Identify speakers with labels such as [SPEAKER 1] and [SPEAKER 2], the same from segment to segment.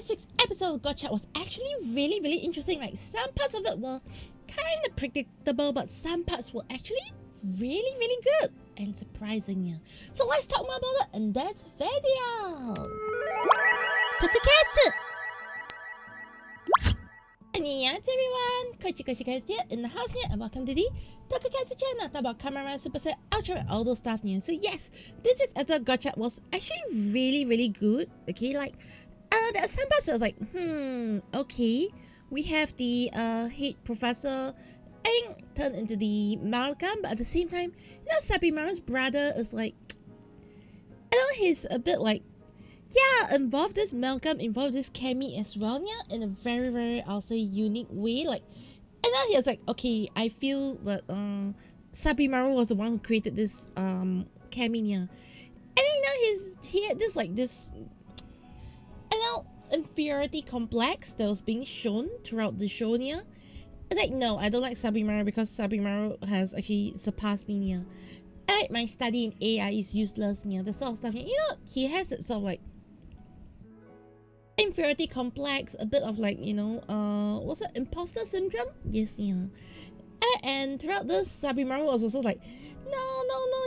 [SPEAKER 1] this week's episode of Gotchard was actually really interesting. Like, some parts of it were kind of predictable, but some parts were actually really good and surprising. Yeah. So let's talk more about it in this video. Tokusatsu. AriNyaTou everyone, Caturteer here in the house here, and welcome to the Tokusatsu channel. Talk about Kamen Rider Super Set, Ultraman, all those stuff here. So yes, this episode of Gotchard was actually really good. Okay, like there are some parts that I was like, okay. We have the head professor turned into the amalgam, but at the same time, you know, Sabimaru's brother is like, I know he's a bit like, yeah, involved this amalgam, involved this Kami as well, yeah, in a very, I'll say, unique way. Like, and now he was like, okay, I feel that Sabimaru was the one who created this Kami, yeah. And then, you know, he had this like this, you know, inferiority complex that was being shown throughout the show, yeah. Like, no, I don't like Sabimaru because Sabimaru has actually surpassed me, yeah. My study in AI is useless, yeah, the sort of stuff. You know, he has it sort of like inferiority complex, a bit of like, you know, what's it, imposter syndrome? Yes, yeah. And throughout this, Sabimaru was also like, no,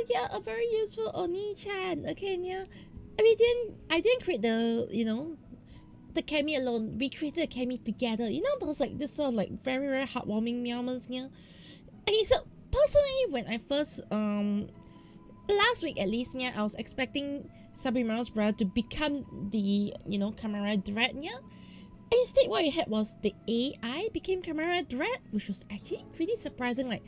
[SPEAKER 1] yeah, a very useful Oni-chan, okay, yeah. I didn't create the, you know, the Kami alone. We created the Kami together. You know, those like this sort of like very heartwarming moments, yeah. Okay, so personally, when I first last week at least, yeah, I was expecting Sabimaru's brother to become the, you know, Kamen Rider Dread, yeah. And instead, what you had was the AI became Kamen Rider Dread, which was actually pretty surprising. Like,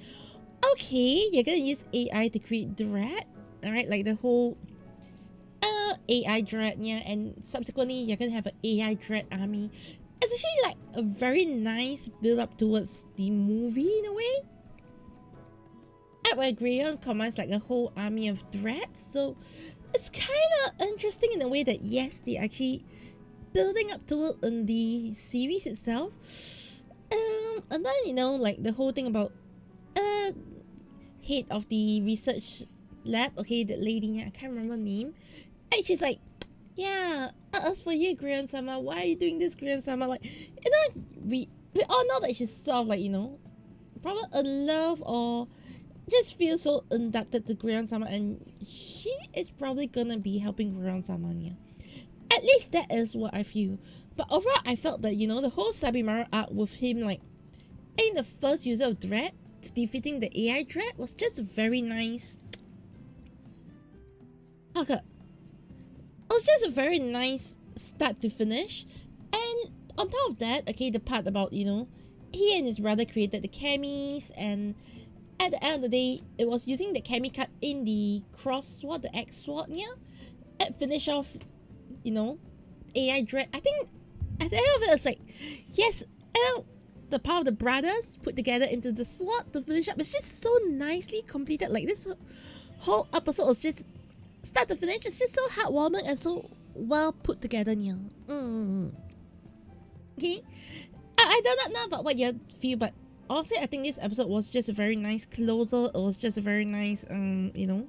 [SPEAKER 1] okay, you're gonna use AI to create Dread, alright, like the whole AI Dread, yeah, and subsequently you're gonna have an AI Dread army. It's actually like a very nice build up towards the movie in a way. Where Greyon commands like a whole army of dreads, so it's kind of interesting in a way that yes, they actually building up to it in the series itself. And then, you know, like the whole thing about head of the research lab, okay, that lady, I can't remember her name, and she's like, yeah, as for you, Greyon-sama, why are you doing this, Greyon-sama? Like, you know, we all know that she's sort of like, you know, probably in love or just feel so indebted to Greyon-sama, and she is probably gonna be helping Greyon-sama, yeah. At least that is what I feel. But overall, I felt that, you know, the whole Sabimaru arc with him, like, being the first user of Dread, defeating the AI Dread, was just very nice. Okay. It was just a very nice start to finish. And on top of that, okay, the part about, you know, he and his brother created the Kamis, and at the end of the day, it was using the Kami card in the cross sword, the X sword, yeah, and finish off, you know, AI Dread. I think at the end of it, it's like, yes, the power of the brothers put together into the sword to finish up. It's just so nicely completed. Like, this whole episode was just start to finish. It's just so heartwarming and so well put together, yeah. Okay, I do not know about what you feel, but honestly, I think this episode was just a very nice closer. It was just a very nice, you know,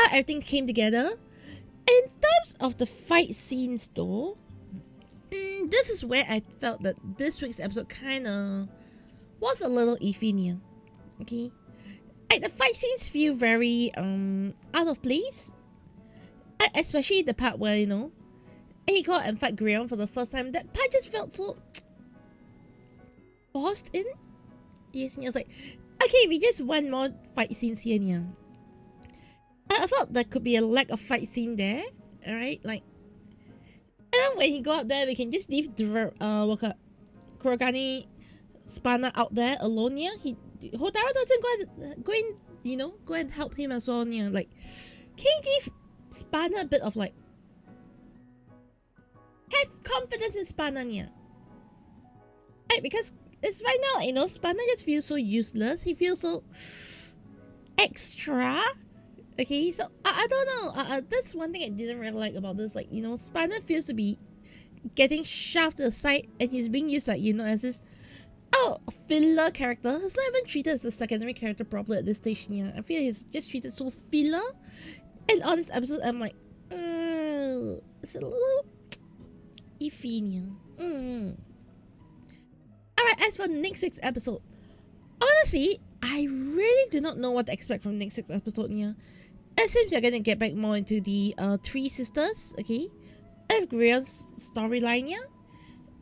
[SPEAKER 1] everything came together. In terms of the fight scenes though, this is where I felt that this week's episode kind of was a little iffy, yeah. Okay, like the fight scenes feel very out of place, especially the part where, you know, he got and fight Greyon for the first time. That part just felt so forced in. Yes, and I was like, okay, we just want more fight scenes here, yeah. I felt there could be a lack of fight scene there, alright, like, and then when he go out there, we can just leave Kurogane Spanner out there alone, yeah. Hotaru doesn't go and, you know, go and help him as well, yeah. Like, can you give Spanner a bit of like, have confidence in Spanner, yeah. Right, because it's right now, you know, Spanner just feels so useless. He feels so extra. Okay, so I don't know. That's one thing I didn't really like about this. Like, you know, Spanner feels to be getting shoved to the side, and he's being used, like, you know, as this filler character. He's not even treated as a secondary character properly at this stage. Yeah, I feel he's just treated so filler. And all this episode, I'm like, it's a little iffy niya. Alright, as for next week's episode, honestly, I really do not know what to expect from next week's episode niya. It seems you're gonna get back more into the three sisters, okay? Grion's storyline niya.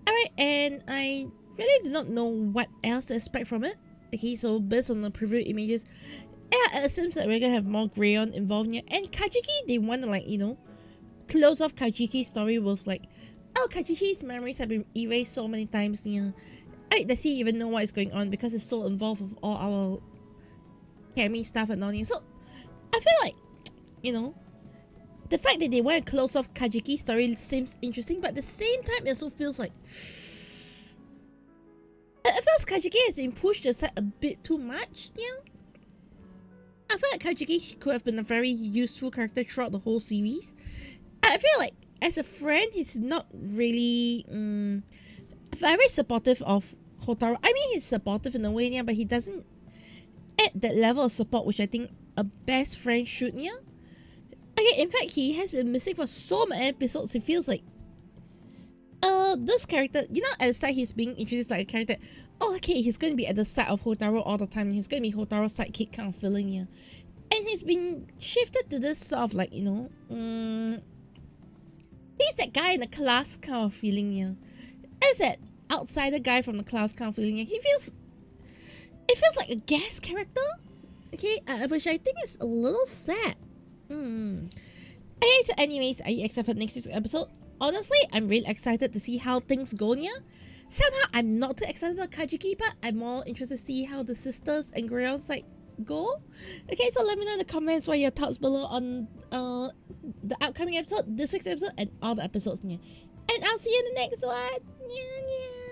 [SPEAKER 1] Alright, and I really do not know what else to expect from it. Okay, so based on the preview images, yeah, it seems like we're gonna have more Grion involved here. And Kajiki, they want to, like, you know, close off Kajiki's story with like, oh, Kajiki's memories have been erased so many times, you know. Does he even know what is going on because it's so involved with all our Kami stuff and all that. So I feel like, you know, the fact that they want to close off Kajiki's story seems interesting, but at the same time it also feels like it feels Kajiki has been pushed aside a bit too much, you know. I feel like Kajiki could have been a very useful character throughout the whole series. I feel like as a friend, he's not really very supportive of Hotaru. I mean, he's supportive in a way, yeah, but he doesn't add that level of support which I think a best friend should, yeah. Okay, in fact, he has been missing for so many episodes. It feels like this character, you know, at the start he's being introduced like a character. Oh, okay, he's going to be at the side of Hotaru all the time. He's going to be Hotaru's sidekick kind of feeling, yeah. And he's been shifted to this sort of like, you know, he's that guy in the class kind of feeling, yeah. As that outsider guy from the class kind of feeling, yeah. It feels like a guest character, okay, which I think is a little sad. Okay, so anyways, are you excited for next week's episode? Honestly, I'm really excited to see how things go, yeah. Somehow, I'm not too excited about Kajiki, but I'm more interested to see how the sisters and Grion's side go. Okay, so let me know in the comments what your thoughts below on the upcoming episode, this week's episode, and all the episodes, yeah. And I'll see you in the next one. Yeah, yeah.